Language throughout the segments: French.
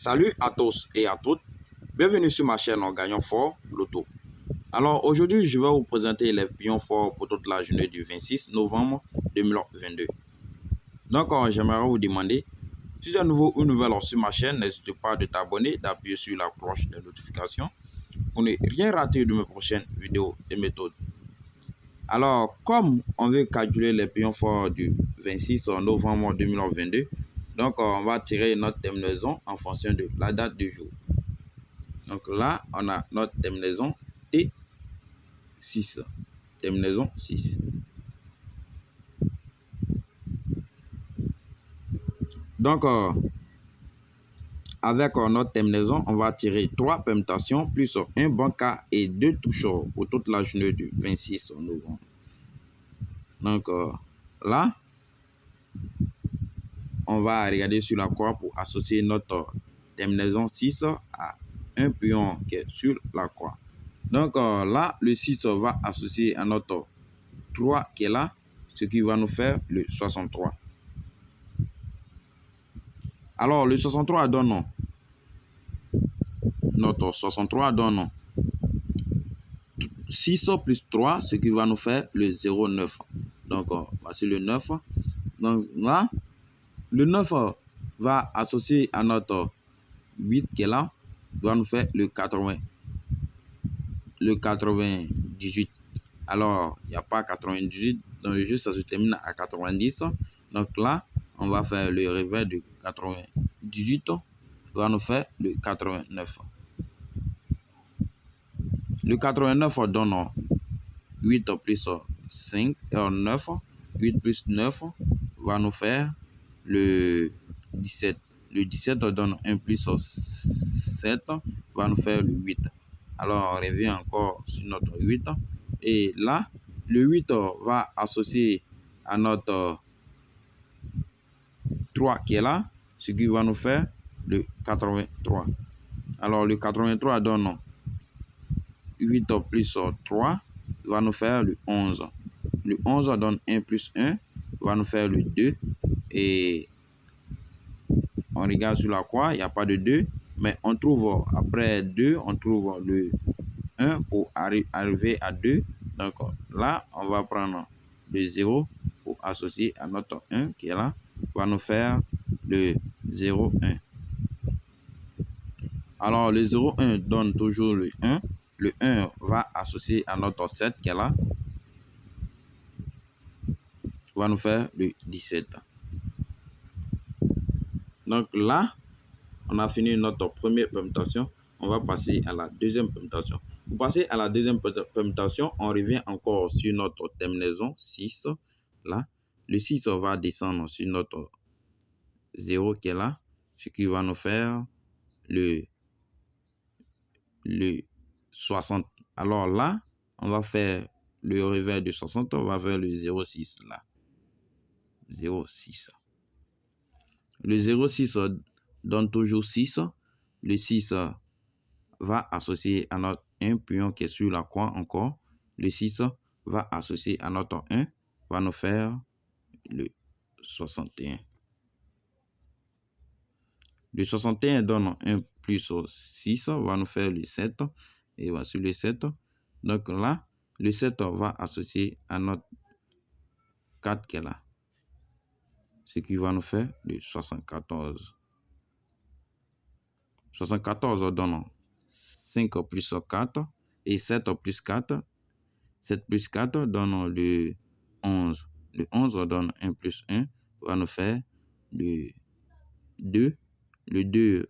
Salut à tous et à toutes, bienvenue sur ma chaîne en gagnant fort Loto. Alors aujourd'hui je vais vous présenter les pions forts pour toute la journée du 26 novembre 2022. Donc j'aimerais vous demander, si tu es nouveau ou nouvelle sur ma chaîne, n'hésite pas de t'abonner, d'appuyer sur la cloche de notification pour ne rien rater de mes prochaines vidéos et méthodes. Alors comme on veut calculer les pions forts du 26 novembre 2022, donc on va tirer notre terminaison en fonction de la date du jour. Donc là, on a notre terminaison T6. Terminaison 6. Donc, avec notre terminaison, on va tirer 3 permutations plus un banca et 2 touches pour toute la journée du 26 novembre. Donc là, on va regarder sur la croix pour associer notre terminaison 6 à un pion qui est sur la croix. Donc là, le 6 va associer à notre 3 qui est là, ce qui va nous faire le 63. Alors, le 63 donne notre 63 donne 6 plus 3, ce qui va nous faire le 0,9. Donc, voici le 9. Donc là, le 9 va associer à notre 8 qui est là, va nous faire le 80. Le 98. Alors, il n'y a pas 98 dans le jeu, ça se termine à 90. Donc là, on va faire le réveil de 98, va nous faire le 89. Le 89 donne 8 plus 5, 9. 8 plus 9 va nous faire le 17. Le 17 donne 1 plus 7 va nous faire le 8. Alors, on revient encore sur notre 8. Et là, le 8 va associer à notre 3 qui est là, ce qui va nous faire le 83. Alors, le 83 donne 8 plus 3 va nous faire le 11. Le 11 donne 1 plus 1 va nous faire le 2. Et on regarde sur la croix, il n'y a pas de 2. Mais on trouve, après 2, on trouve le 1 pour arriver à 2. Donc là, on va prendre le 0 pour associer à notre 1 qui est là. Va nous faire le 0, 1. Alors, le 0, 1 donne toujours le 1. Le 1 va associer à notre 7 qui est là. Va nous faire le 17. Donc là, on a fini notre première permutation. On va passer à la deuxième permutation. Pour passer à la deuxième permutation, on revient encore sur notre terminaison 6. Là, le 6 va descendre sur notre 0 qui est là, ce qui va nous faire le 60. Alors là, on va faire le réveil de 60, on va faire le 0,6 là. 0,6. Le 0,6 donne toujours 6. Le 6 va associer à notre 1 pion qui est sur la croix encore. Le 6 va associer à notre 1, va nous faire le 61. Le 61 donne 1 plus 6, va nous faire le 7. Et voici le 7. Donc là, le 7 va associer à notre 4 qui est là. Ce qui va nous faire le 74. 74 donne 5 plus 4 et 7 plus 4. 7 plus 4 donne le 11. Le 11 donne 1 plus 1 va nous faire le 2. Le 2,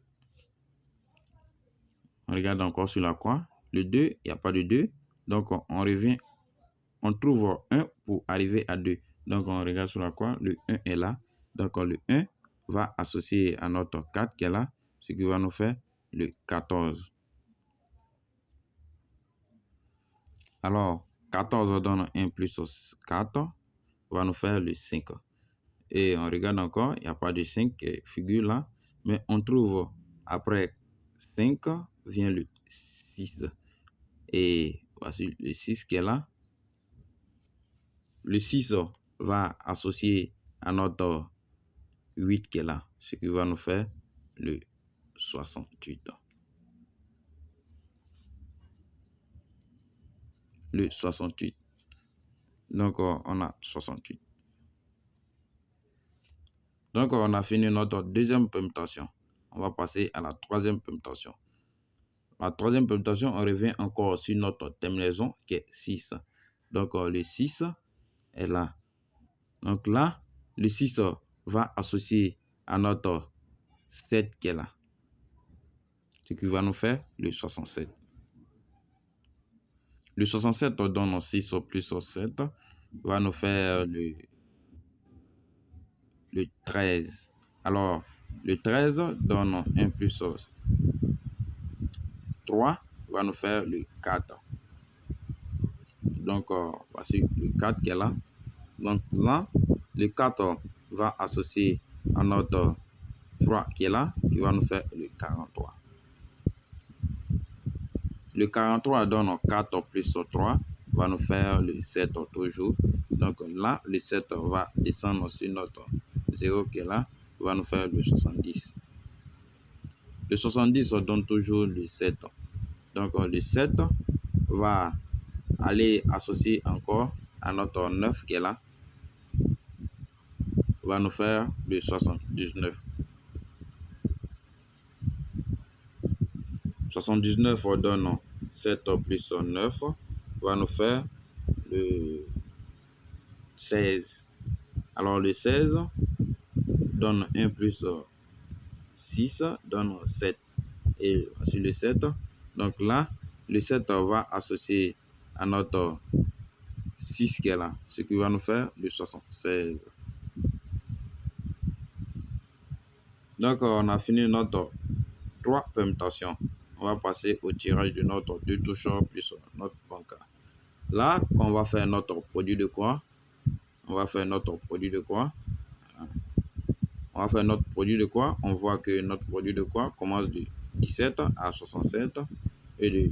on regarde encore sur la croix. Le 2, il n'y a pas de 2. Donc on revient, on trouve 1 pour arriver à 2. Donc on regarde sur la croix, le 1 est là. Donc le 1 va associer à notre 4 qui est là, ce qui va nous faire le 14. Alors 14 donne 1 plus 4 va nous faire le 5. Et on regarde encore, il n'y a pas de 5 figure là. Mais on trouve après 5 vient le 6. Et voici le 6 qui est là. Le 6 va associer à notre 8 qui est là. Ce qui va nous faire le 68. Le 68. Donc, on a 68. Donc, on a fini notre deuxième permutation. On va passer à la troisième permutation. La troisième permutation, on revient encore sur notre terminaison qui est 6. Donc, le 6 est là. Donc là, le 6 va associer à notre 7 qui est là. Ce qui va nous faire le 67. Le 67 donne 6 plus 7 va nous faire le 13. Alors, le 13 donne 1 plus 3 va nous faire le 4. Donc, voici le 4 qui est là. Donc là, le 4 va associer à notre 3 qui est là, qui va nous faire le 43. Le 43 donne 4 plus 3, va nous faire le 7 toujours. Donc là, le 7 va descendre sur notre 0 qui est là, va nous faire le 70. Le 70 donne toujours le 7. Donc le 7 va aller associer encore à notre 9 qui est là, va nous faire le 79. 79 donne 7 plus 9 va nous faire le 16. Alors le 16 donne 1 plus 6 donne 7. Et sur le 7, donc là, le 7 va associer à notre 6 qui est là, ce qui va nous faire le 76. Donc on a fini notre 3 permutations. On va passer au tirage de notre 2 toucheurs plus notre banca. Là, on va faire notre produit de croix. On va faire notre produit de croix. On va faire notre produit de croix. On voit que notre produit de croix commence de 17 à 67 et de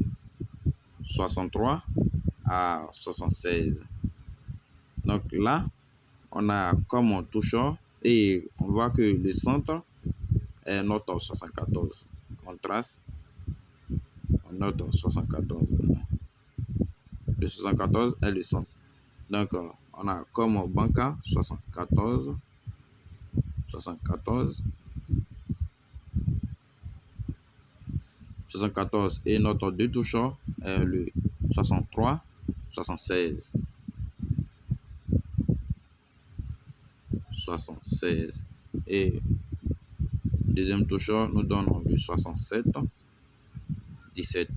63 à 76. Donc là, on a comme toucheur et on voit que le centre est notre 74. Contraste, notre 74. Le 74 est le centre. Donc, on a comme banca 74, 74, 74 et notre deux toucheurs est le 63, 76. 76 et deuxième toucheur nous donne le 67, 17.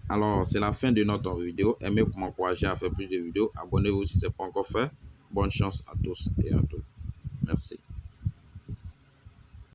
Alors, c'est la fin de notre vidéo. Aimez pour m'encourager à faire plus de vidéos. Abonnez-vous si ce n'est pas encore fait. Bonne chance à tous et à toutes. Merci.